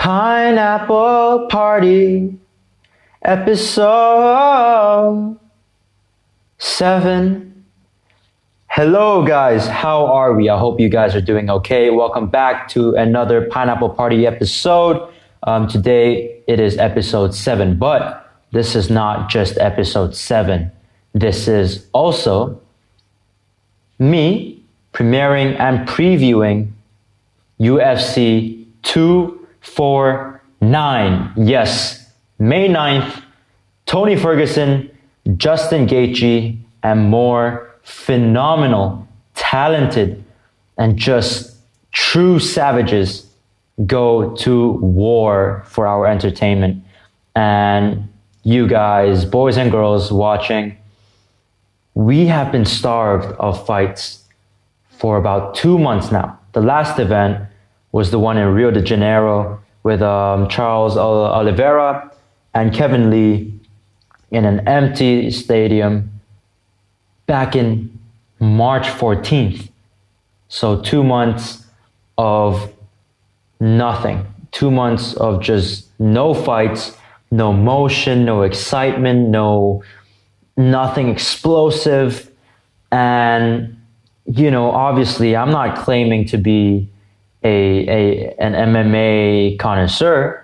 Pineapple Party, Episode 7. Hello guys, how are we? I hope you guys are doing okay. Welcome back to another Pineapple Party episode. Today it is episode 7, but this is not just episode 7. This is also me premiering and previewing UFC 249. Yes, May 9th, Tony Ferguson, Justin Gage, and more phenomenal, talented, and just true savages go to war for our entertainment. And you guys, boys and girls watching, we have been starved of fights for about 2 months now. The last event was the one in Rio de Janeiro with Charles Oliveira and Kevin Lee in an empty stadium back in March 14th. So 2 months of nothing. 2 months of just no fights, no motion, no excitement, nothing explosive. And, you know, obviously I'm not claiming to be an MMA connoisseur,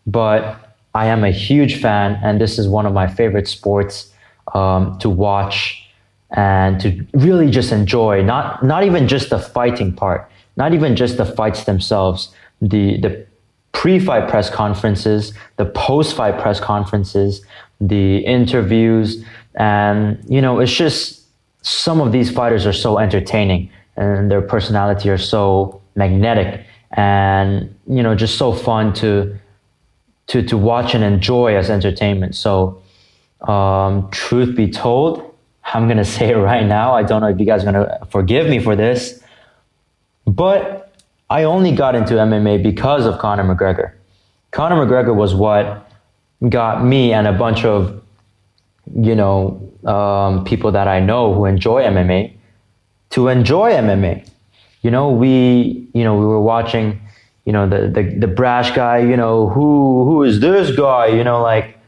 but I am a huge fan, and this is one of my favorite sports to watch and to really just enjoy. Not even just the fighting part, not even just the fights themselves, the pre-fight press conferences, the post-fight press conferences, the interviews, and you know, it's just some of these fighters are so entertaining and their personality are so magnetic, and you know, just so fun to watch and enjoy as entertainment. So truth be told, I'm gonna say it right now, I don't know if you guys are gonna forgive me for this, but I only got into MMA because of Conor McGregor. Conor McGregor was what got me and a bunch of, you know, people that I know who enjoy MMA to enjoy MMA. You know, we were watching, you know, the brash guy, you know, who is this guy, you know, like,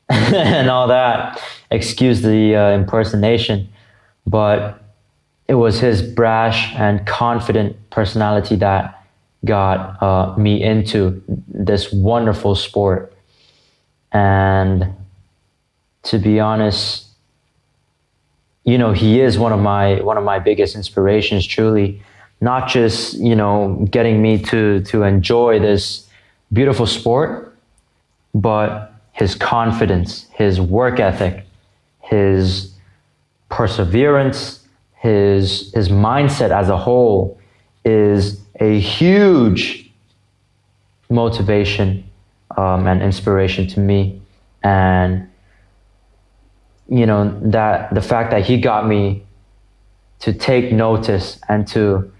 and all that. Excuse the impersonation, but it was his brash and confident personality that got me into this wonderful sport. And to be honest, you know, he is one of my biggest inspirations, truly. Not just, you know, getting me to enjoy this beautiful sport, but his confidence, his work ethic, his perseverance, his mindset as a whole is a huge motivation and inspiration to me. And you know, that the fact that he got me to take notice and to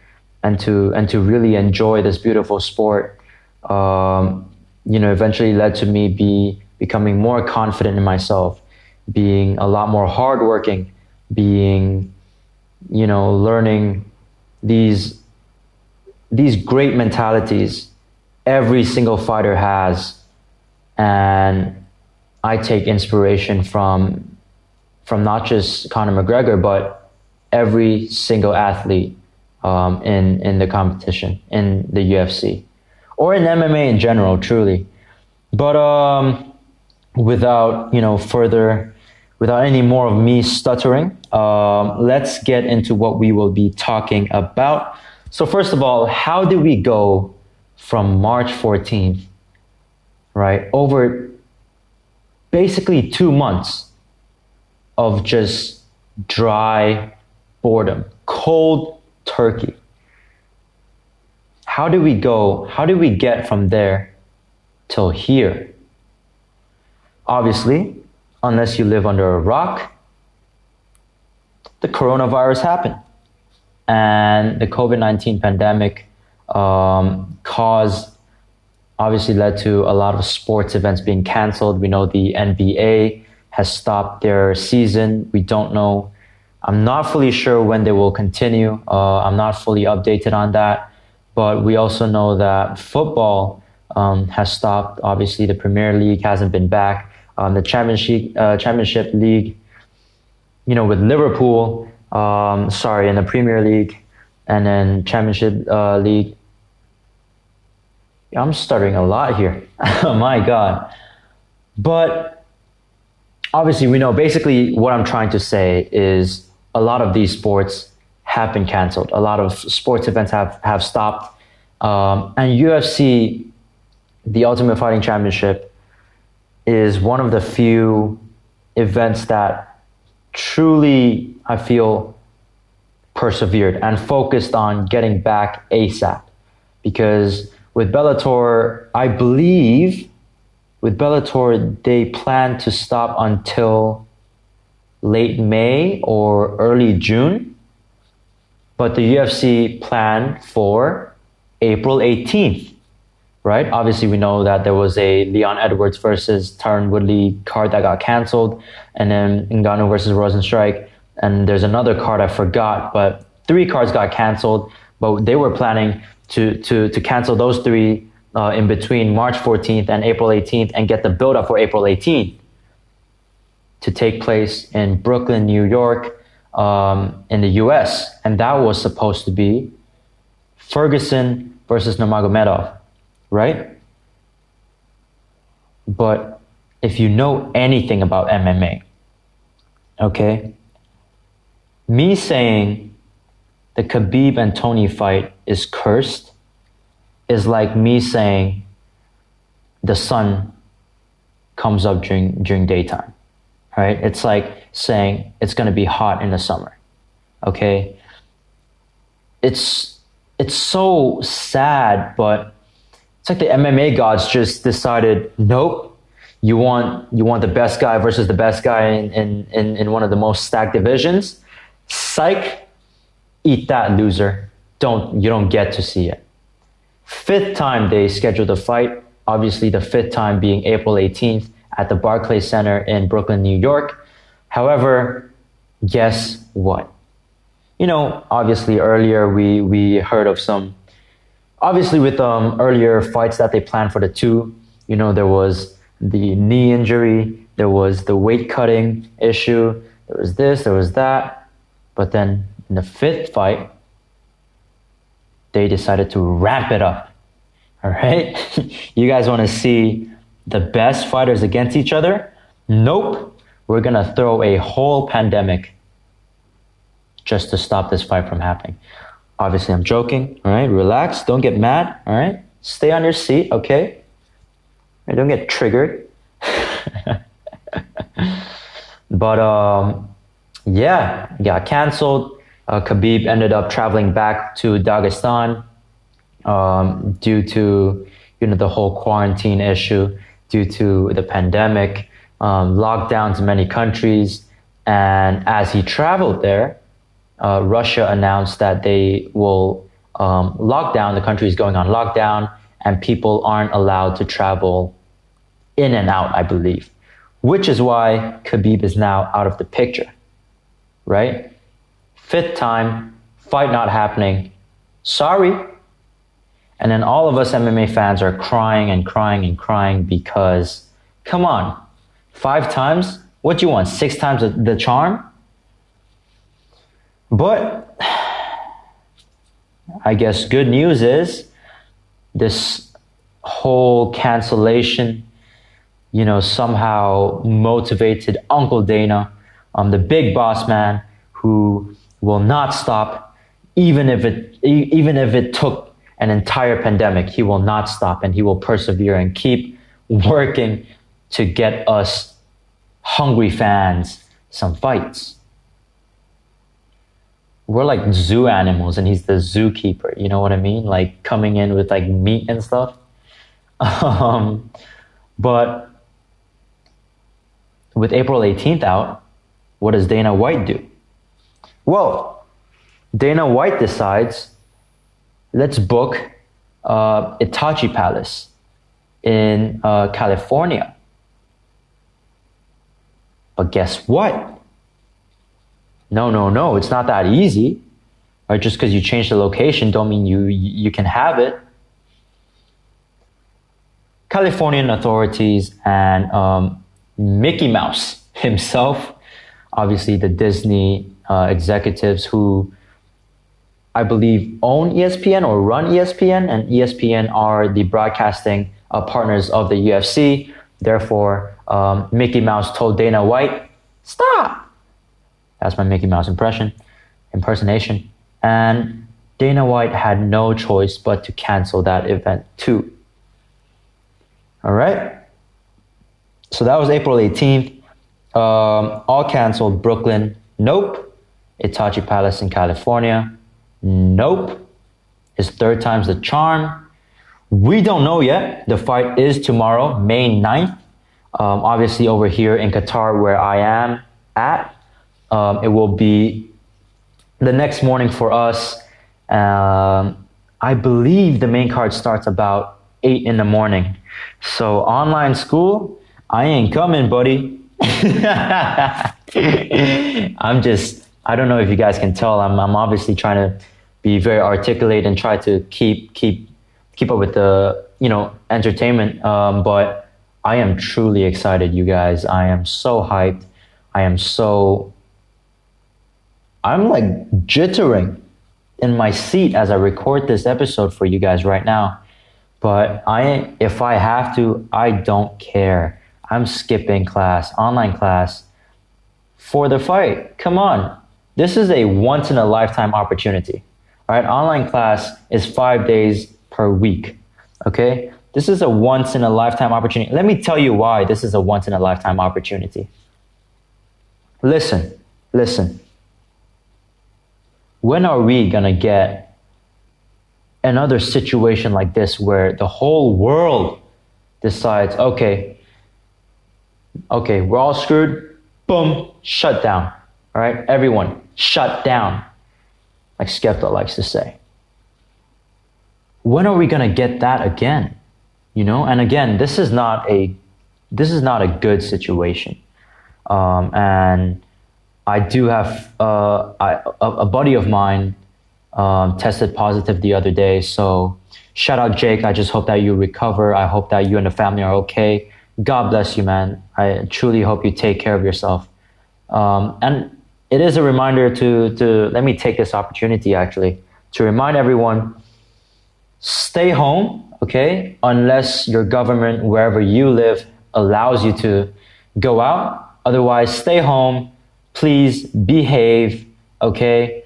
really enjoy this beautiful sport, you know, eventually led to me becoming more confident in myself, being a lot more hardworking, being, you know, learning these great mentalities every single fighter has. And I take inspiration from not just Conor McGregor, but every single athlete in the competition, in the UFC, or in MMA in general, truly. But without any more of me stuttering, let's get into what we will be talking about. So first of all, how did we go from March 14th, right, over basically 2 months of just dry boredom, cold turkey? How did we get from there till here? Obviously, unless you live under a rock, the coronavirus happened. And the COVID-19 pandemic obviously led to a lot of sports events being canceled. We know the NBA has stopped their season. We don't know. I'm not fully sure when they will continue. I'm not fully updated on that. But we also know that football has stopped. Obviously, the Premier League hasn't been back. The Championship League, you know, with Liverpool, in the Premier League, and then Championship League. I'm stuttering a lot here. Oh my God. But obviously, we know basically what I'm trying to say is a lot of these sports have been canceled. A lot of sports events have stopped. And UFC, the Ultimate Fighting Championship, is one of the few events that truly, I feel, persevered and focused on getting back ASAP. Because with Bellator, I believe, with Bellator, they plan to stop until late May or early June. But the UFC planned for April 18th, right? Obviously, we know that there was a Leon Edwards versus Tyron Woodley card that got canceled, and then Ngannou versus Rosenstrike. And there's another card I forgot, but 3 cards got canceled. But they were planning to cancel those 3 in between March 14th and April 18th and get the build-up for April 18th to take place in Brooklyn, New York, in the US. And that was supposed to be Ferguson versus Nurmagomedov, right? But if you know anything about MMA, okay, me saying the Khabib and Tony fight is cursed is like me saying the sun comes up during daytime, right? It's like saying it's going to be hot in the summer, okay? It's so sad, but it's like the MMA gods just decided, nope, you want the best guy versus the best guy in one of the most stacked divisions? Psych, eat that, loser. You don't get to see it. 5th time they scheduled the fight, obviously the 5th time being April 18th at the Barclays Center in Brooklyn, New York. However, guess what? You know, obviously earlier we heard of some, obviously with earlier fights that they planned for the 2, you know, there was the knee injury, there was the weight cutting issue, there was this, there was that. But then in the 5th fight, they decided to ramp it up. All right? You guys want to see the best fighters against each other? Nope. We're going to throw a whole pandemic just to stop this fight from happening. Obviously, I'm joking. All right? Relax. Don't get mad. All right? Stay on your seat, okay? Right, don't get triggered. But, yeah, got canceled. Khabib ended up traveling back to Dagestan due to, you know, the whole quarantine issue, due to the pandemic, lockdowns in many countries. And as he traveled there, Russia announced that they will lock down, the country is going on lockdown, and people aren't allowed to travel in and out, I believe, which is why Khabib is now out of the picture, right? 5th time, fight not happening. Sorry. And then all of us MMA fans are crying and crying and crying because, come on, 5 times? What do you want, 6 times the charm? But I guess good news is this whole cancellation, you know, somehow motivated Uncle Dana, the big boss man, who will not stop, even if it took an entire pandemic. He will not stop, and he will persevere and keep working to get us hungry fans some fights. We're like zoo animals, and he's the zookeeper. You know what I mean? Like coming in with like meat and stuff. But with April 18th out, what does Dana White do? Well, Dana White decides, let's book Itachi Palace in California. But guess what? No, it's not that easy. Right? Just because you change the location don't mean you can have it. Californian authorities and Mickey Mouse himself, obviously the Disney executives who I believe own ESPN or run ESPN, and ESPN are the broadcasting partners of the UFC. Therefore, Mickey Mouse told Dana White, stop. That's my Mickey Mouse impersonation. And Dana White had no choice but to cancel that event too. All right. So that was April 18th. All canceled. Brooklyn, nope. Itachi Palace in California, nope. His third time's the charm. We don't know yet. The fight is tomorrow, May 9th. Obviously over here in Qatar where I am at, it will be the next morning for us. I believe the main card starts about 8 in the morning. So online school, I ain't coming, buddy. I don't know if you guys can tell, I'm obviously trying to be very articulate and try to keep up with the, entertainment. But I am truly excited, you guys. I am so hyped. I'm like jittering in my seat as I record this episode for you guys right now. But if I have to, I don't care. I'm skipping class, online class, for the fight. Come on. This is a once-in-a-lifetime opportunity. All right, online class is 5 days per week, okay? This is a once-in-a-lifetime opportunity. Let me tell you why this is a once-in-a-lifetime opportunity. Listen. When are we going to get another situation like this where the whole world decides, okay, we're all screwed, boom, shut down, all right? Everyone, shut down, like Skepta likes to say. When are we going to get that again? And again, this is not a good situation. And I do have a buddy of mine tested positive the other day. So shout out Jake. I just hope that you recover. I hope that you and the family are okay. God bless you, man. I truly hope you take care of yourself. And it is a reminder to let me take this opportunity actually to remind everyone, stay home, okay? Unless your government, wherever you live, allows you to go out. Otherwise, stay home. Please behave, okay?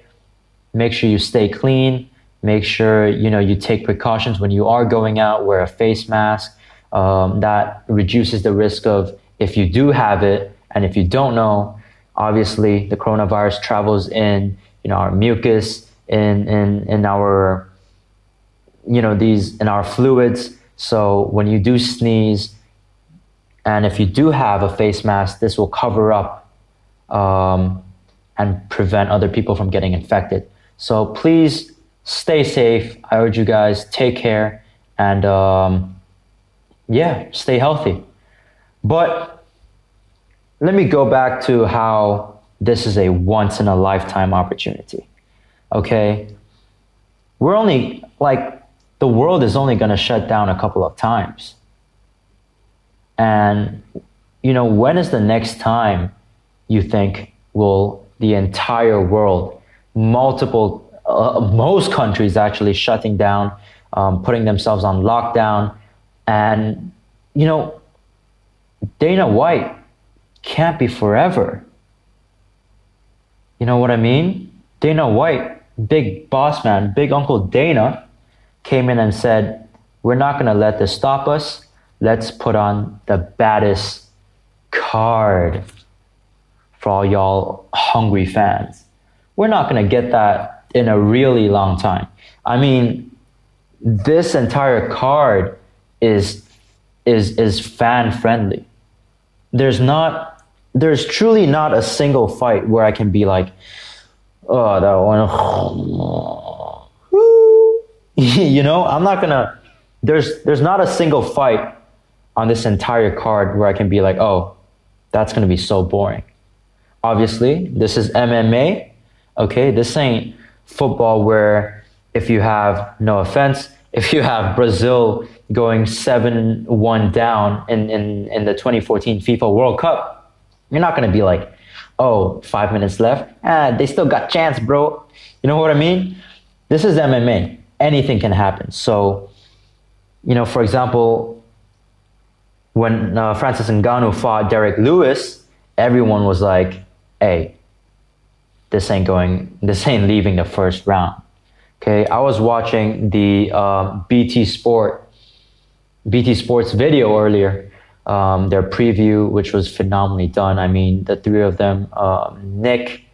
Make sure you stay clean. Make sure, you take precautions when you are going out. Wear a face mask. That reduces the risk of if you do have it, and if you don't know, obviously the coronavirus travels in, our mucus, in our, in our fluids. So when you do sneeze, and if you do have a face mask, this will cover up and prevent other people from getting infected. So please stay safe. I urge you guys, take care, and stay healthy. But let me go back to how this is a once-in-a-lifetime opportunity, okay? The world is only going to shut down a couple of times. And, when is the next time you think will the entire world, most countries actually shutting down, putting themselves on lockdown? And, Dana White can't be forever. You know what I mean? Dana White, big boss man, big Uncle Dana, came in and said, we're not going to let this stop us. Let's put on the baddest card for all y'all hungry fans. We're not going to get that in a really long time. I mean, this entire card is fan friendly. There's truly not a single fight where I can be like, oh, that one, I'm not gonna, there's not a single fight on this entire card where I can be like, oh, that's gonna be so boring. Obviously, this is MMA, okay? This ain't football where if you have, no offense, if you have Brazil going 7-1 down in the 2014 FIFA World Cup, you're not going to be like, oh, 5 minutes left. They still got chance, bro. You know what I mean? This is MMA. Anything can happen. So, you know, for example, when Francis Ngannou fought Derek Lewis, everyone was like, hey, this ain't leaving the first round. Okay, I was watching the BT Sports video earlier, their preview, which was phenomenally done. I mean, the three of them, Nick,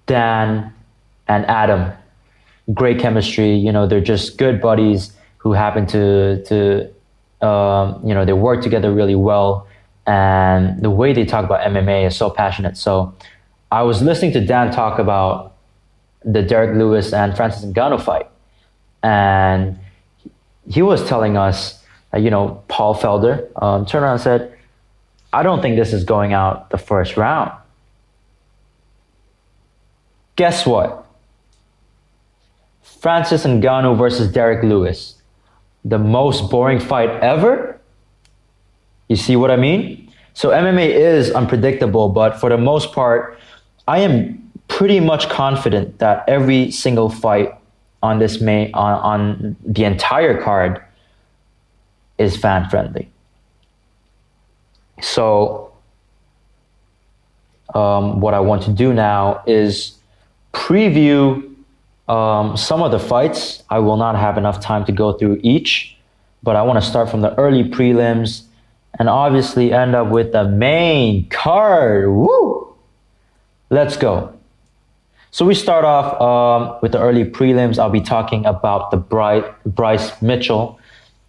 Dan, and Adam, great chemistry. You know, they're just good buddies who happen to you know, they work together really well. And the way they talk about MMA is so passionate. So I was listening to Dan talk about the Derek Lewis and Francis Ngannou fight. And he was telling us, you know, Paul Felder turned around and said, I don't think this is going out the first round. Guess what? Francis Ngannou versus Derek Lewis. The most boring fight ever? You see what I mean? So MMA is unpredictable, but for the most part, I am pretty much confident that every single fight on this on the entire card is fan friendly. So what I want to do now is preview some of the fights. I will not have enough time to go through each, but I want to start from the early prelims and obviously end up with the main card. Woo! Let's go. So we start off with the early prelims. I'll be talking about the Bryce Mitchell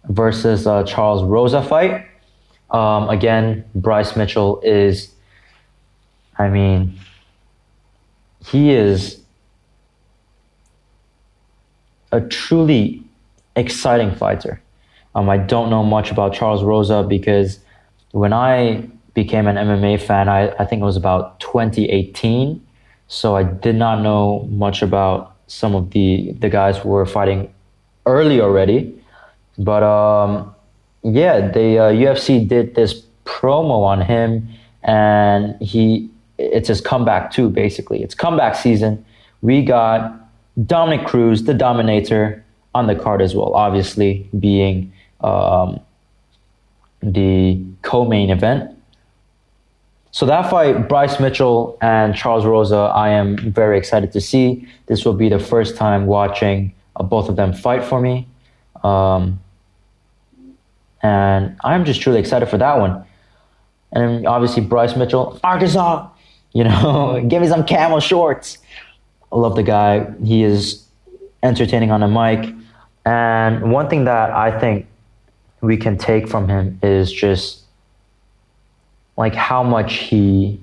versus Charles Rosa fight. Again, Bryce Mitchell is, I mean, he is a truly exciting fighter. I don't know much about Charles Rosa because when I became an MMA fan, I think it was about 2018. So I did not know much about some of the guys who were fighting early already. But yeah, the UFC did this promo on him, and it's his comeback too, basically. It's comeback season. We got Dominick Cruz, the Dominator, on the card as well, obviously being the co-main event. So that fight, Bryce Mitchell and Charles Rosa, I am very excited to see. This will be the first time watching both of them fight for me. And I'm just truly excited for that one. And obviously Bryce Mitchell, Arkansas, you know, give me some camel shorts. I love the guy. He is entertaining on the mic. And one thing that I think we can take from him is just like how much he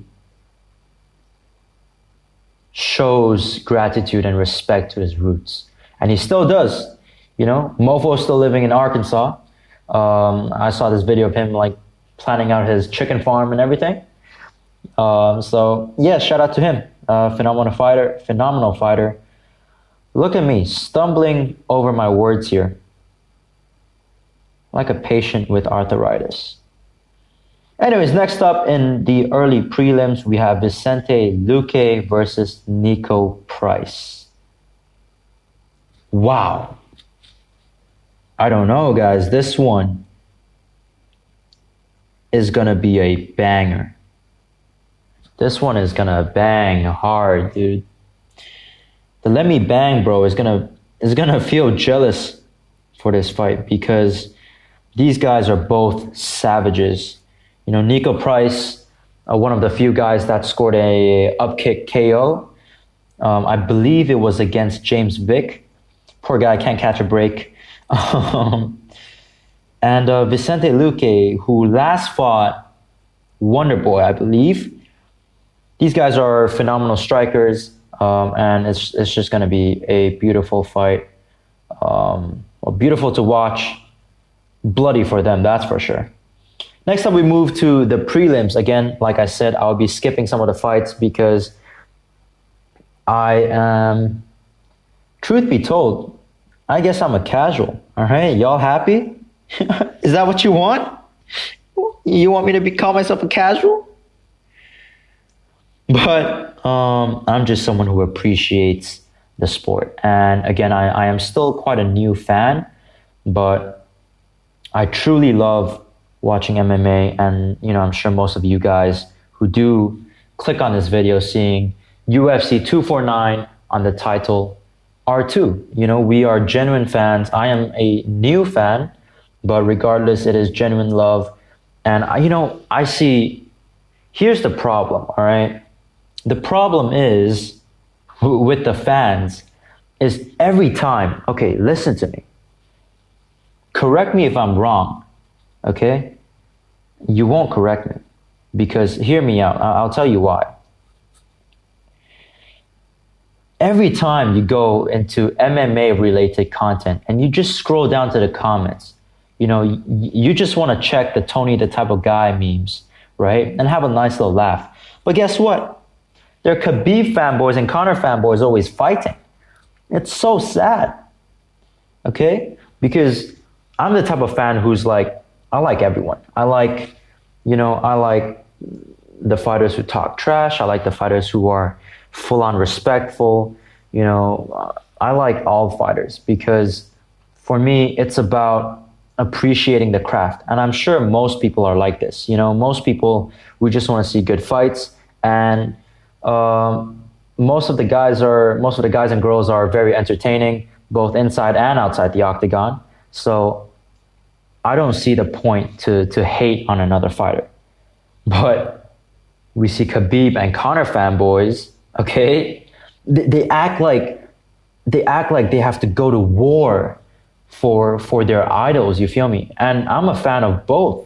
shows gratitude and respect to his roots. And he still does. You know, Mofo's still living in Arkansas. I saw this video of him like planning out his chicken farm and everything. So yeah, shout out to him. Phenomenal fighter. Look at me, stumbling over my words here. Like a patient with arthritis. Anyways, next up in the early prelims, we have Vicente Luque versus Nico Price. Wow. I don't know, guys. This one is going to be a banger. This one is going to bang hard, dude. The Let Me Bang bro is going to feel jealous for this fight because these guys are both savages. You know, Nico Price, one of the few guys that scored a upkick KO. I believe it was against James Vick. Poor guy can't catch a break. And Vicente Luque, who last fought Wonder Boy, I believe. These guys are phenomenal strikers, and it's just going to be a beautiful fight. Well, beautiful to watch, bloody for them, that's for sure. Next up, we move to the prelims. Again, like I said, I'll be skipping some of the fights because I am, truth be told, I guess I'm a casual. All right, y'all happy? Is that what you want? You want me to call myself a casual? But I'm just someone who appreciates the sport. And again, I am still quite a new fan, but I truly love watching MMA. And, you know, I'm sure most of you guys who do click on this video seeing UFC 249 on the title are too. You know, we are genuine fans. I am a new fan, but regardless, it is genuine love. And, I see, here's the problem, all right? The problem is, with the fans, is every time, okay, listen to me. Correct me if I'm wrong, okay? You won't correct me, because hear me out. I'll tell you why. Every time you go into MMA-related content and you just scroll down to the comments, you know, you just want to check the Tony the Type of Guy memes, right? And have a nice little laugh. But guess what? There are Khabib fanboys and Conor fanboys always fighting. It's so sad, okay? Because I'm the type of fan who's like, I like everyone. I like the fighters who talk trash. I like the fighters who are full-on respectful. You know, I like all fighters because for me, it's about appreciating the craft. And I'm sure most people are like this. You know, most people, we just want to see good fights. And most of the guys and girls are very entertaining, both inside and outside the octagon. So I don't see the point to hate on another fighter. But we see Khabib and Conor fanboys, okay? They act like they have to go to war for their idols, you feel me? And I'm a fan of both.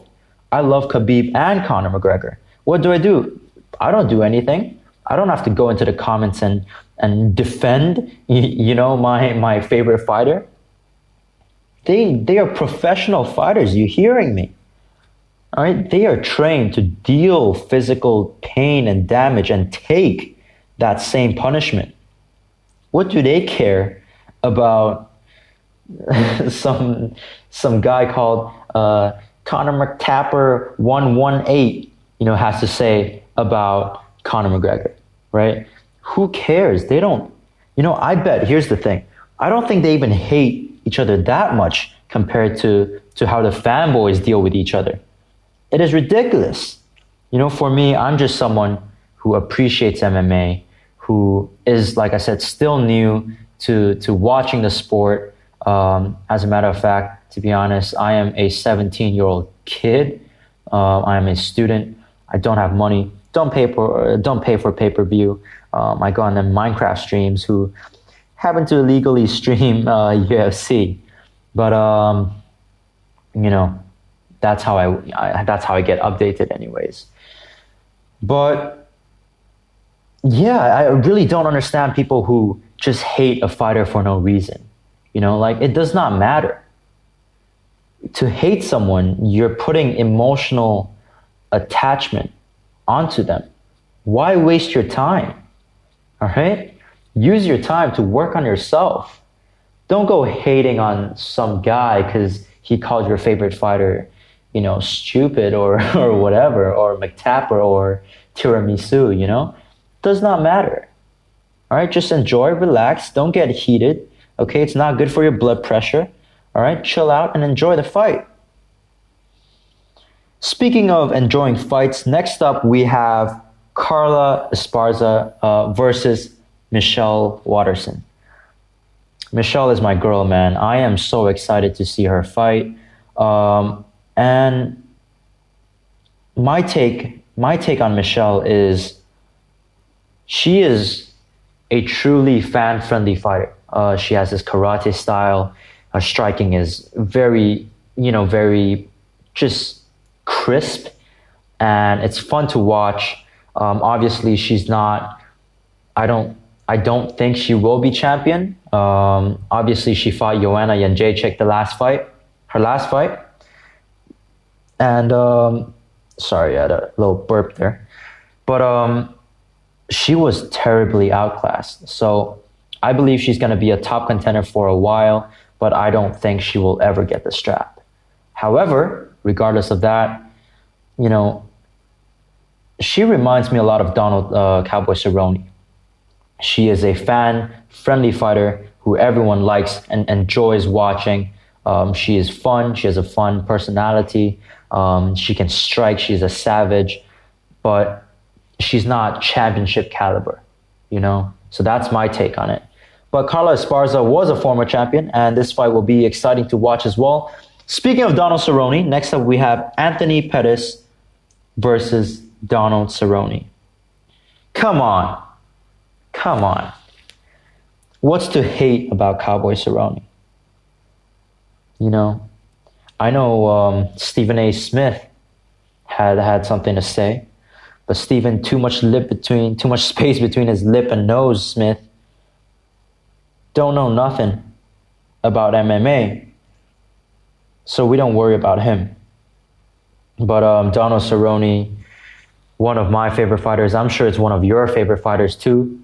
I love Khabib and Conor McGregor. What do? I don't do anything. I don't have to go into the comments and defend, my favorite fighter. They are professional fighters. You hearing me? All right, they are trained to deal physical pain and damage and take that same punishment. What do they care about some guy called Conor McTapper 118, has to say about Conor McGregor, right? Who cares? They don't, I bet, here's the thing. I don't think they even hate each other that much compared to how the fanboys deal with each other. It is ridiculous. For me, I'm just someone who appreciates MMA, who is, like I said, still new to watching the sport. As a matter of fact, to be honest, I am a 17-year-old kid. I am a student. I don't have money. Don't pay for pay-per-view. I go on them Minecraft streams who happen to illegally stream UFC. But that's how I get updated anyways. But yeah, I really don't understand people who just hate a fighter for no reason. It does not matter. To hate someone, you're putting emotional attachment onto them. Why waste your time? All right? Use your time to work on yourself. Don't go hating on some guy because he called your favorite fighter, stupid or whatever, or McTapper or tiramisu, Does not matter. All right? Just enjoy, relax, don't get heated. Okay? It's not good for your blood pressure. All right? Chill out and enjoy the fight. Speaking of enjoying fights, next up we have Carla Esparza versus Michelle Waterson. Michelle is my girl, man. I am so excited to see her fight. And my take on Michelle is she is a truly fan-friendly fighter. She has this karate style. Her striking is very, very just crisp, and it's fun to watch. Obviously, she's not. I don't think she will be champion. Obviously, she fought Joanna Jędrzejczyk her last fight. And sorry, I had a little burp there. But she was terribly outclassed. So I believe she's going to be a top contender for a while. but I don't think she will ever get the strap. However, regardless of that, you know, she reminds me a lot of Donald Cowboy Cerrone. She is a fan-friendly fighter who everyone likes and enjoys watching. She is fun. She has a fun personality. She can strike. She's a savage, but she's not championship caliber, you know? So that's my take on it. But Carla Esparza was a former champion, and this fight will be exciting to watch as well. Speaking of Donald Cerrone, next up we have Anthony Pettis versus Donald Cerrone. Come on. Come on. What's to hate about Cowboy Cerrone? You know, I know Stephen A. Smith had something to say, but Stephen, too much space between his lip and nose, Smith. Don't know nothing about MMA, so we don't worry about him. But Donald Cerrone, one of my favorite fighters. I'm sure it's one of your favorite fighters too.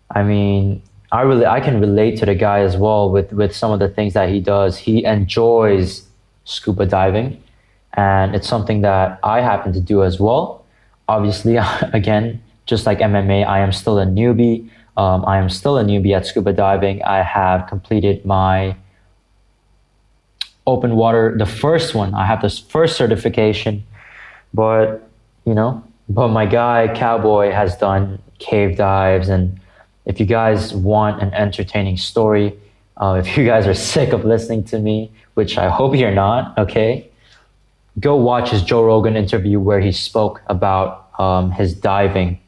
I mean, I can relate to the guy as well with some of the things that he does. He enjoys scuba diving, and it's something that I happen to do as well. Obviously, again, just like MMA, I am still a newbie. I am still a newbie at scuba diving. I have completed my open water, the first one. I have this first certification, but my guy Cowboy has done cave dives. And if you guys want an entertaining story, if you guys are sick of listening to me, which I hope you're not, okay, go watch his Joe Rogan interview where he spoke about his diving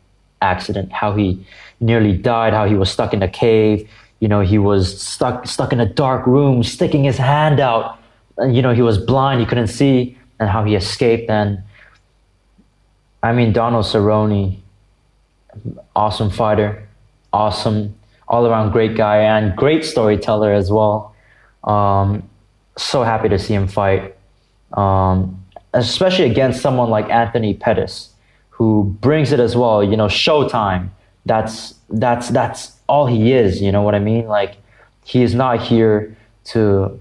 accident, how he nearly died, how he was stuck in a cave. He was stuck in a dark room, sticking his hand out. And, he was blind, he couldn't see, and how he escaped. And I mean, Donald Cerrone, awesome fighter, awesome, all-around great guy, and great storyteller as well. So happy to see him fight, especially against someone like Anthony Pettis, who brings it as well. Showtime. That's all he is. You know what I mean? Like, he is not here to,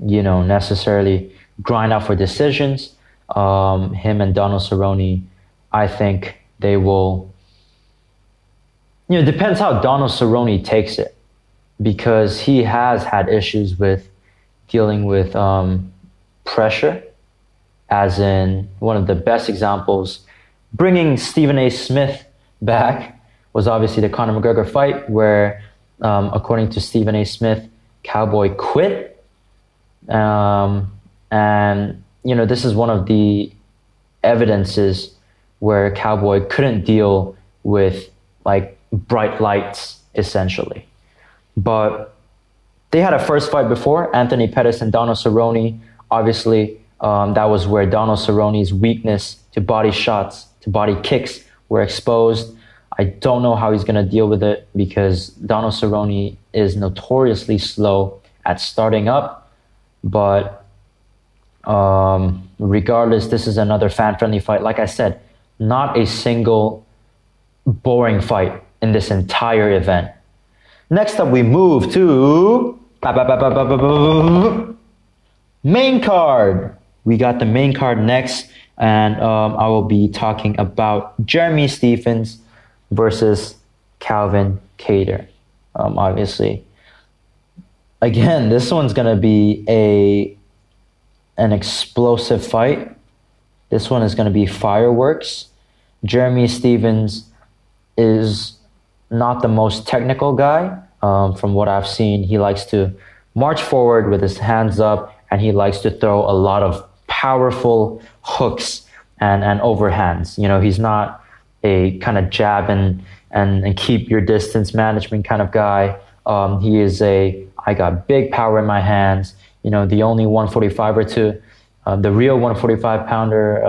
necessarily grind out for decisions. Him and Donald Cerrone, I think they will. It depends how Donald Cerrone takes it, because he has had issues with dealing with pressure, as in one of the best examples, bringing Stephen A. Smith back, was obviously the Conor McGregor fight where, according to Stephen A. Smith, Cowboy quit. And, this is one of the evidences where Cowboy couldn't deal with, like, bright lights, essentially. But they had a first fight before, Anthony Pettis and Donald Cerrone. Obviously, that was where Donald Cerrone's weakness to body shots, to body kicks were exposed. I don't know how he's going to deal with it, because Donald Cerrone is notoriously slow at starting up. But regardless, this is another fan-friendly fight. Like I said, not a single boring fight in this entire event. Next up, we move to main card. We got the main card next, and I will be talking about Jeremy Stephens versus Calvin Kattar. Obviously, again, this one's gonna be an explosive fight. This one is gonna be fireworks. Jeremy Stephens is not the most technical guy. From what I've seen, he likes to march forward with his hands up, and he likes to throw a lot of powerful hooks and overhands. He's not a kind of jab and keep your distance management kind of guy. He is I got big power in my hands. The only 145er to the real 145 pounder.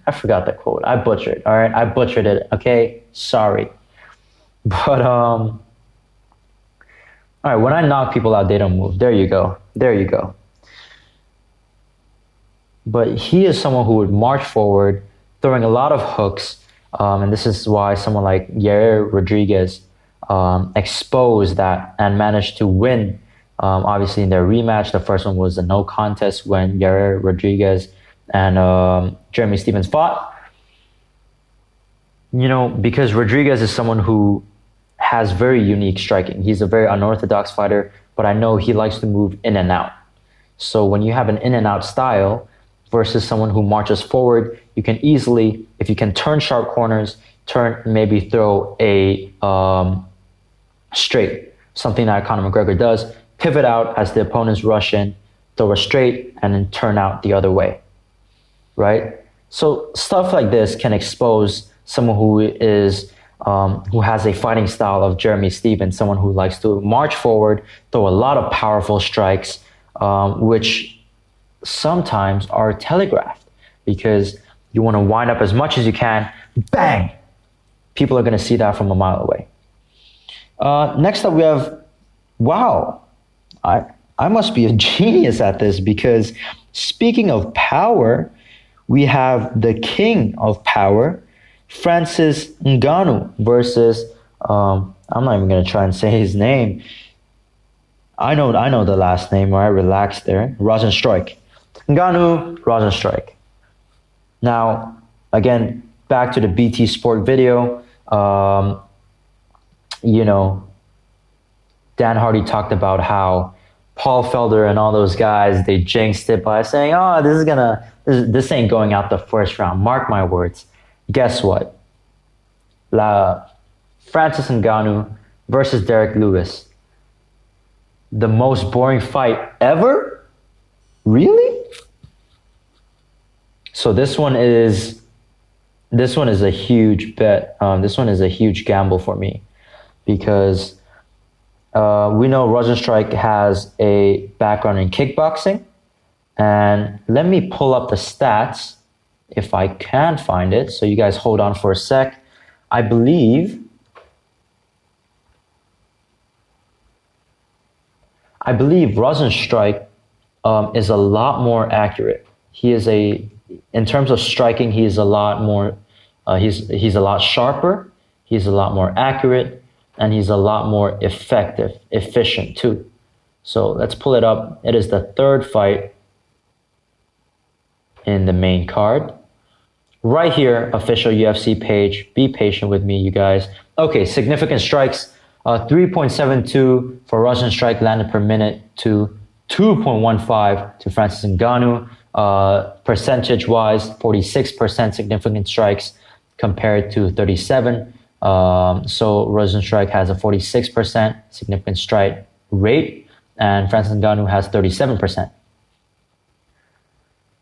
I forgot the quote. I butchered. All right, I butchered it. Okay, sorry. But all right, when I knock people out, they don't move. There you go. There you go. But he is someone who would march forward, throwing a lot of hooks. And this is why someone like Yair Rodriguez exposed that and managed to win Obviously, in their rematch, the first one was a no contest when Yair Rodriguez and Jeremy Stephens fought. You know, because Rodriguez is someone who has very unique striking. He's a very unorthodox fighter, but I know he likes to move in and out. So when you have an in and out style versus someone who marches forward, you can easily, if you can turn sharp corners, maybe throw a straight, something that Conor McGregor does, pivot out as the opponents rush in, throw a straight, and then turn out the other way, right? So stuff like this can expose someone who has a fighting style of Jeremy Stephens, someone who likes to march forward, throw a lot of powerful strikes, which sometimes are telegraphed because you want to wind up as much as you can, bang! People are going to see that from a mile away. Next up we have, wow, I must be a genius at this, because speaking of power, we have the king of power, Francis Ngannou versus, I'm not even going to try and say his name. I know the last name, right? Relax there. Rozenstruik. Ngannou, Rozenstruik. Now, again, back to the BT Sport video. You know, Dan Hardy talked about how Paul Felder and all those guys, they jinxed it by saying, oh, this ain't going out the first round. Mark my words. Guess what? Francis Ngannou versus Derek Lewis. The most boring fight ever? Really? So this one is a huge bet. This one is a huge gamble for me, because we know Rozenstruik has a background in kickboxing. And let me pull up the stats if I can find it. So you guys hold on for a sec. I believe Rozenstruik is a lot more accurate. In terms of striking, he is a lot more, he's a lot sharper, he's a lot more accurate, and he's a lot more efficient too. So let's pull it up. It is the third fight in the main card. Right here, official UFC page. Be patient with me, you guys. Okay, significant strikes. 3.72 for Rozenstruik landed per minute to 2.15 to Francis Ngannou. Percentage-wise, 46% significant strikes compared to 37. So Rozenstruik has a 46% significant strike rate, and Francis Ngannou has 37%.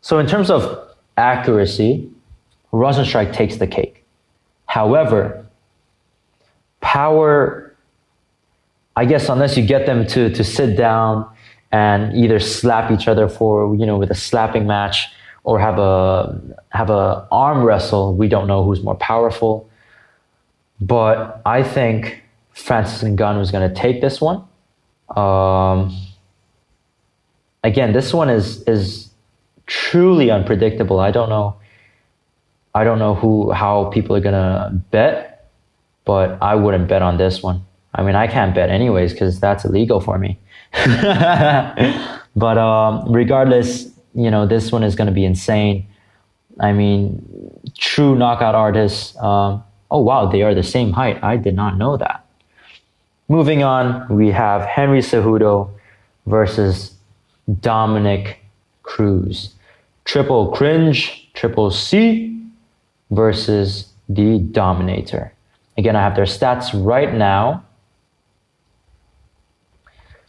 So in terms of accuracy, Rozenstruik takes the cake. However, power, I guess unless you get them to sit down and either slap each other with a slapping match, or have a arm wrestle, we don't know who's more powerful. But I think Francis Ngannou is going to take this one. Again, this one is truly unpredictable. I don't know how people are gonna bet, but I wouldn't bet on this one. I mean, I can't bet anyways because that's illegal for me. But regardless, this one is gonna be insane. I mean, true knockout artists. Oh wow, they are the same height. I did not know that. Moving on, we have Henry Cejudo versus Dominick Cruz. Triple cringe, triple C versus the Dominator. Again, I have their stats right now.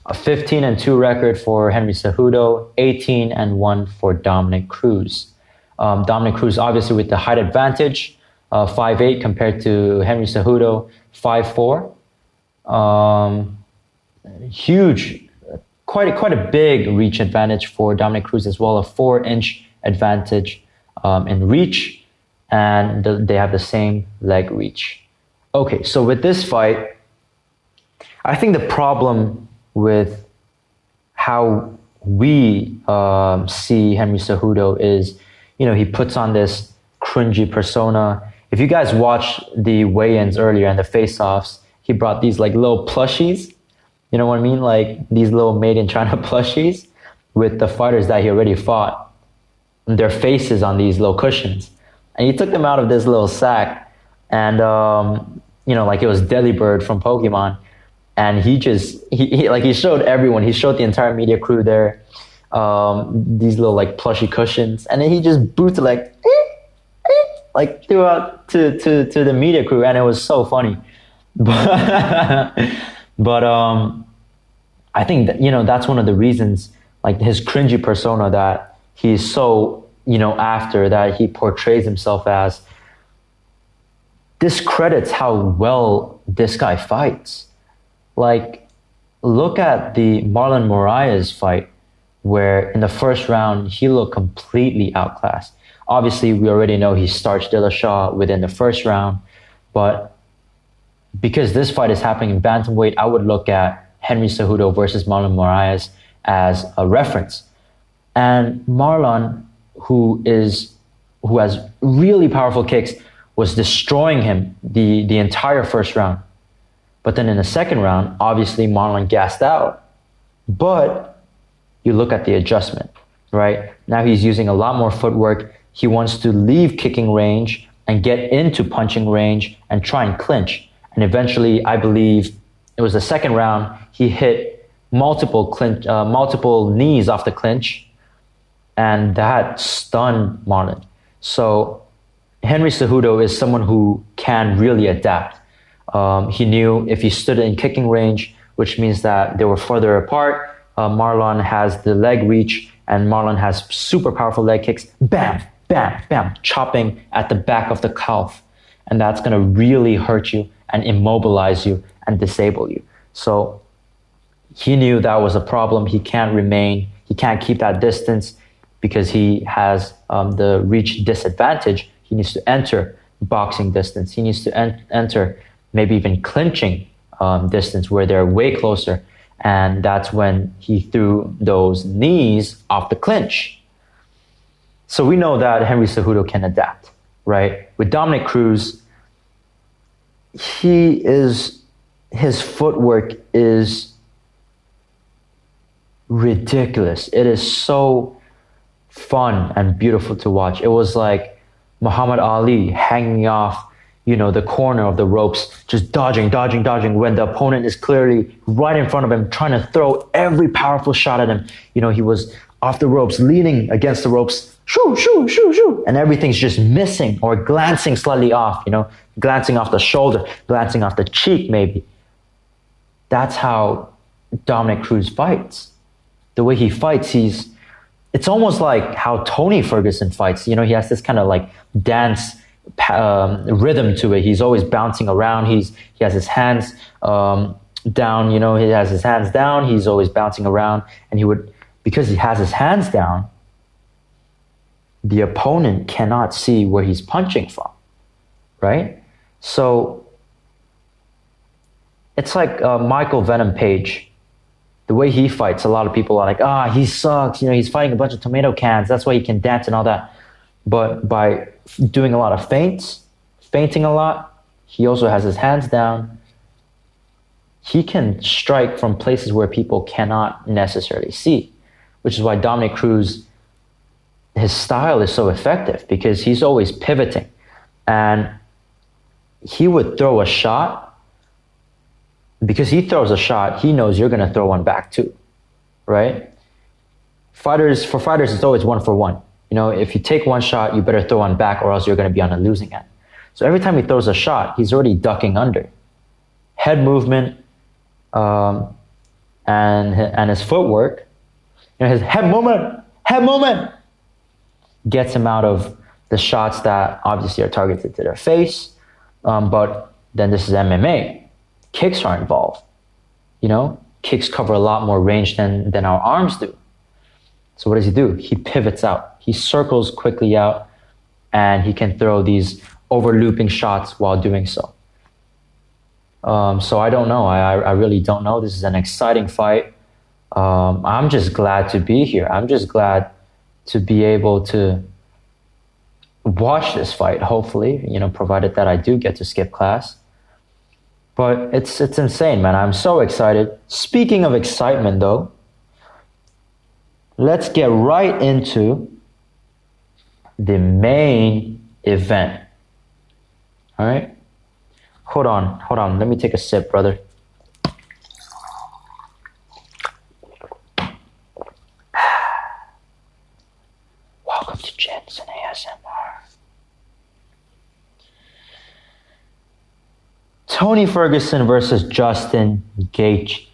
A 15-2 record for Henry Cejudo, 18-1 for Dominick Cruz. Dominick Cruz, obviously with the height advantage, 5'8" compared to Henry Cejudo, 5'4". Huge, quite a big reach advantage for Dominick Cruz as well, a 4-inch advantage in reach, and they have the same leg reach. Okay, so with this fight, I think the problem with how we see Henry Cejudo is, he puts on this cringy persona. If you guys watched the weigh-ins earlier and the face-offs, he brought these like little plushies, You know what I mean? Like these little made in China plushies with the fighters that he already fought, and their faces on these little cushions. And he took them out of this little sack, and you know, like it was Delibird from Pokemon. And he showed everyone. He showed the entire media crew there these little like plushy cushions, and then he just boosted like throughout to the media crew, and it was so funny. But I think that, you know, that's one of the reasons, like his cringy persona that he's so, you know, after, that he portrays himself as, discredits how well this guy fights. Like, look at the Marlon Moraes fight, where in the first round, he looked completely outclassed. Obviously, we already know he starched Dillashaw within the first round, but because this fight is happening in bantamweight, I would look at Henry Cejudo versus Marlon Moraes as a reference. And Marlon, who has really powerful kicks, was destroying him the entire first round. But then in the second round, obviously Marlon gassed out. But you look at the adjustment, right? Now he's using a lot more footwork. He wants to leave kicking range and get into punching range and try and clinch. And eventually, I believe it was the second round, he hit multiple knees off the clinch, and that stunned Marlon. So Henry Cejudo is someone who can really adapt. He knew if he stood in kicking range, which means that they were further apart, Marlon has the leg reach, and Marlon has super powerful leg kicks. Bam, bam, bam, chopping at the back of the calf. And that's going to really hurt you and immobilize you and disable you. So he knew that was a problem. He can't keep that distance because he has the reach disadvantage. He needs to enter boxing distance. He needs to enter maybe even clinching distance where they're way closer. And that's when he threw those knees off the clinch. So we know that Henry Cejudo can adapt, right? With Dominick Cruz, his footwork is ridiculous. It is so fun and beautiful to watch. It was like Muhammad Ali hanging off, you know, the corner of the ropes, just dodging when the opponent is clearly right in front of him, trying to throw every powerful shot at him. You know, he was off the ropes, leaning against the ropes, shoo, shoo, shoo, shoo, and everything's just missing or glancing slightly off, you know, glancing off the shoulder, glancing off the cheek maybe. That's how Dominick Cruz fights. The way he fights, it's almost like how Tony Ferguson fights. You know, he has this kind of like dance rhythm to it. He's always bouncing around. He has his hands down, you know, he has his hands down. He's always bouncing around, and because he has his hands down, the opponent cannot see where he's punching from, right? So it's like Michael Venom Page. The way he fights, a lot of people are like, he sucks. You know, he's fighting a bunch of tomato cans. That's why he can dance and all that. But by doing a lot of fainting a lot, he also has his hands down. He can strike from places where people cannot necessarily see, which is why Dominick Cruz, his style is so effective because he's always pivoting. And he would throw a shot. Because he throws a shot, he knows you're going to throw one back too, right? For fighters, it's always 1-for-1. You know, if you take one shot, you better throw one back or else you're going to be on the losing end. So every time he throws a shot, he's already ducking under. Head movement and his footwork, you know, his head movement gets him out of the shots that obviously are targeted to their face. But then this is MMA. Kicks are involved. You know, kicks cover a lot more range than our arms do. So what does he do? He pivots out. He circles quickly out, and he can throw these overlooping shots while doing so. So I don't know. I really don't know. This is an exciting fight. I'm just glad to be here. I'm just glad to be able to watch this fight, hopefully, you know, provided that I do get to skip class. But it's insane, man. I'm so excited. Speaking of excitement, though, let's get right into the main event. All right? Hold on. Let me take a sip, brother. Welcome to Jensen ASMR. Tony Ferguson versus Justin Gage.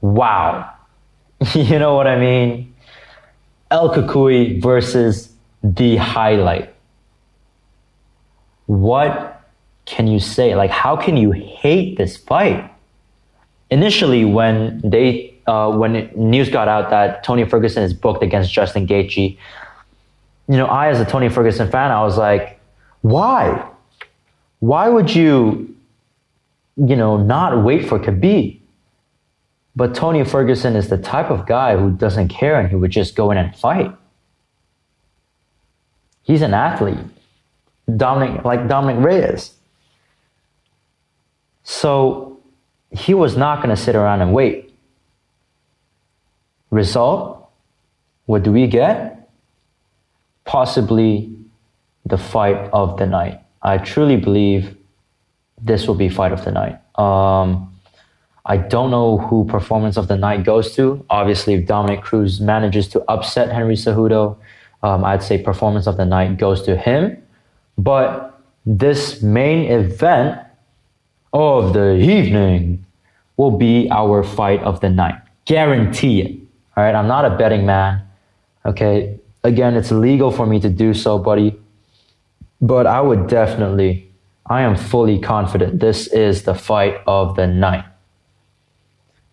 Wow. You know what I mean? El Kukui versus the highlight. What can you say? Like, how can you hate this fight? Initially, when news got out that Tony Ferguson is booked against Justin Gaethje, I, as a Tony Ferguson fan, I was like, why? Why would you, not wait for Khabib? But Tony Ferguson is the type of guy who doesn't care and he would just go in and fight. He's an athlete, like Dominick Reyes. So he was not going to sit around and wait. Result, what do we get? Possibly the fight of the night. I truly believe this will be fight of the night. I don't know who performance of the night goes to. Obviously, if Dominick Cruz manages to upset Henry Cejudo, I'd say performance of the night goes to him. But this main event of the evening will be our fight of the night. Guarantee it. All right, I'm not a betting man. Okay, again, it's illegal for me to do so, buddy. But I am fully confident this is the fight of the night.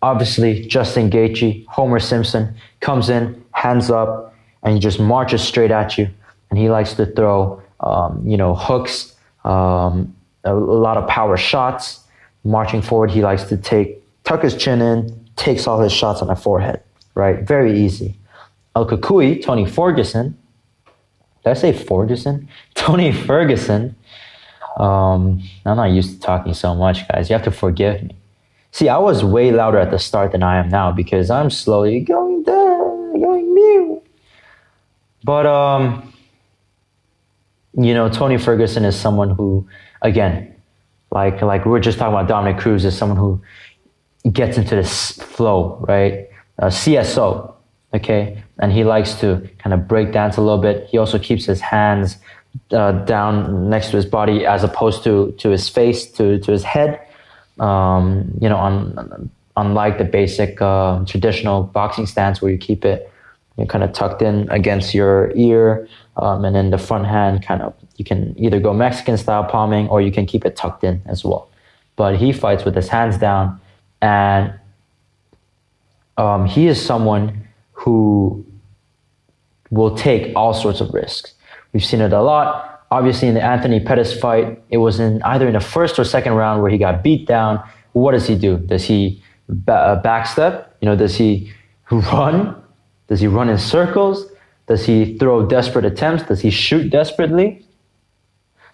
Obviously, Justin Gaethje, Homer Simpson, comes in, hands up, and he just marches straight at you. And he likes to throw, hooks, a lot of power shots. Marching forward, he likes to tuck his chin in, takes all his shots on the forehead, right? Very easy. El Kukui, Tony Ferguson. Did I say Ferguson? Tony Ferguson. I'm not used to talking so much, guys. You have to forgive me. See, I was way louder at the start than I am now because I'm slowly going down, going mute. But, Tony Ferguson is someone who, again, like we were just talking about Dominick Cruz, is someone who gets into this flow, right? CSO, okay? And he likes to kind of break dance a little bit. He also keeps his hands down next to his body as opposed to his face, to his head. Unlike the basic traditional boxing stance where you keep it kind of tucked in against your ear, and then the front hand you can either go Mexican style palming or you can keep it tucked in as well. But he fights with his hands down, and he is someone who will take all sorts of risks. We've seen it a lot. Obviously, in the Anthony Pettis fight, it was either in the first or second round where he got beat down. What does he do? Does he backstep? Does he run? Does he run in circles? Does he throw desperate attempts? Does he shoot desperately?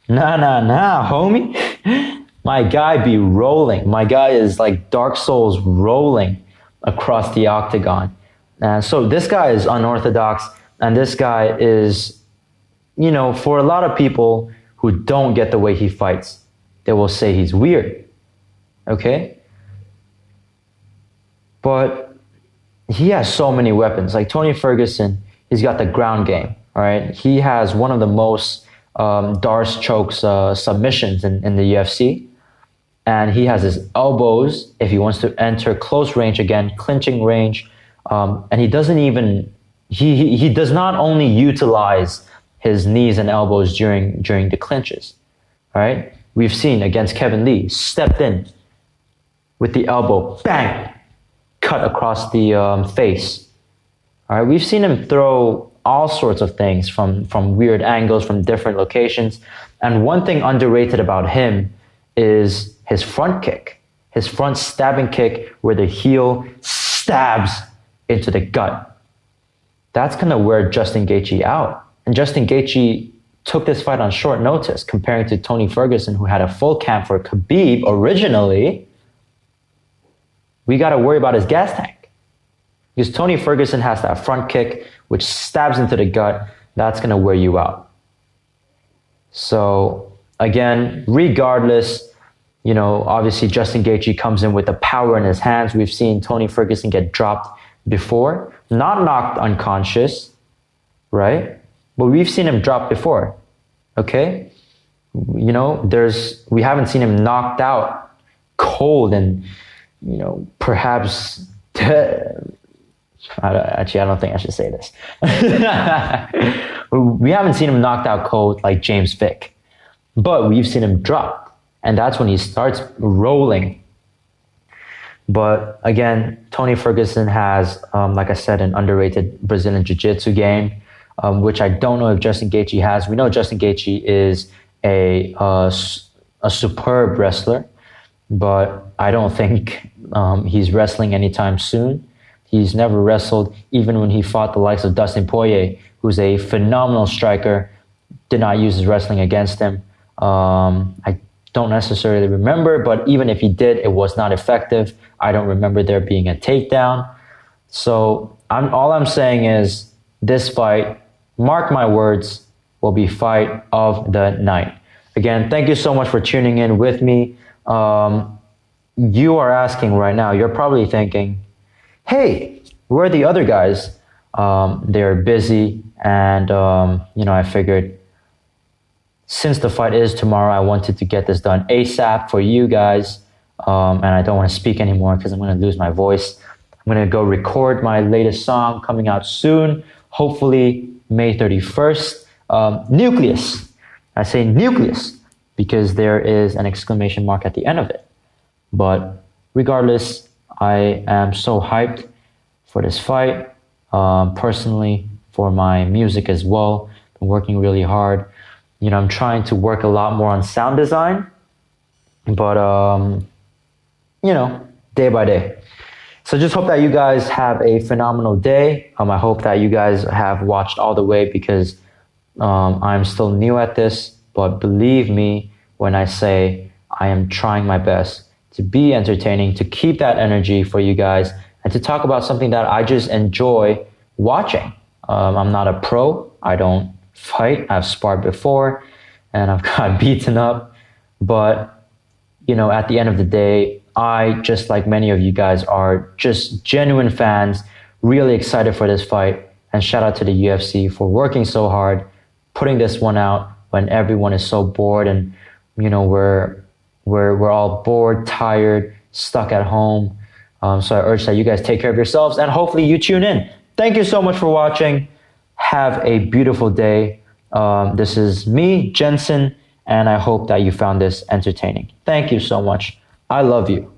Nah, homie. My guy be rolling. My guy is like Dark Souls rolling across the octagon. And so this guy is unorthodox, and this guy is, for a lot of people who don't get the way he fights, they will say he's weird, okay? But he has so many weapons. Like Tony Ferguson, he's got the ground game, all right? He has one of the most Darce chokes submissions in the UFC. And he has his elbows if he wants to enter close range again, clinching range. And he doesn't even, he does not only utilize his knees and elbows during the clinches, all right? We've seen against Kevin Lee, stepped in with the elbow, bang, cut across the face. All right, we've seen him throw all sorts of things from weird angles, from different locations. And one thing underrated about him is his front kick, his front stabbing kick where the heel stabs into the gut. That's going to wear Justin Gaethje out. And Justin Gaethje took this fight on short notice, comparing to Tony Ferguson, who had a full camp for Khabib originally. We got to worry about his gas tank. Because Tony Ferguson has that front kick, which stabs into the gut. That's going to wear you out. So, again, regardless, you know, obviously Justin Gaethje comes in with the power in his hands. We've seen Tony Ferguson get dropped before. Not knocked unconscious, right? But we've seen him drop before, okay? You know, we haven't seen him knocked out cold and, you know, perhaps... Actually, I don't think I should say this. We haven't seen him knocked out cold like James Vick, but we've seen him drop, and that's when he starts rolling. But again, Tony Ferguson has, like I said, an underrated Brazilian Jiu-Jitsu game, which I don't know if Justin Gaethje has. We know Justin Gaethje is a superb wrestler, but I don't think he's wrestling anytime soon. He's never wrestled, even when he fought the likes of Dustin Poirier, who's a phenomenal striker, did not use his wrestling against him. I don't necessarily remember, but even if he did, it was not effective. I don't remember there being a takedown. So all I'm saying is this fight, mark my words, will be fight of the night. Again, thank you so much for tuning in with me. You are asking right now, you're probably thinking, hey, where are the other guys? They're busy, and you know, I figured since the fight is tomorrow, I wanted to get this done ASAP for you guys, and I don't want to speak anymore because I'm going to lose my voice. I'm going to go record my latest song coming out soon, hopefully May 31st. Nucleus. I say nucleus because there is an exclamation mark at the end of it. But regardless, I am so hyped for this fight, personally, for my music as well. I'm working really hard. You know, I'm trying to work a lot more on sound design, but, you know, day by day. So just hope that you guys have a phenomenal day. I hope that you guys have watched all the way because I'm still new at this, but believe me when I say I am trying my best to be entertaining, to keep that energy for you guys, and to talk about something that I just enjoy watching. I'm not a pro. I don't fight. I've sparred before, and I've got beaten up. But, you know, at the end of the day, I, just like many of you guys, are just genuine fans, really excited for this fight. And shout out to the UFC for working so hard, putting this one out when everyone is so bored and, you know, we're all bored, tired, stuck at home. So I urge that you guys take care of yourselves and hopefully you tune in. Thank you so much for watching. Have a beautiful day. This is me, Jensen, and I hope that you found this entertaining. Thank you so much. I love you.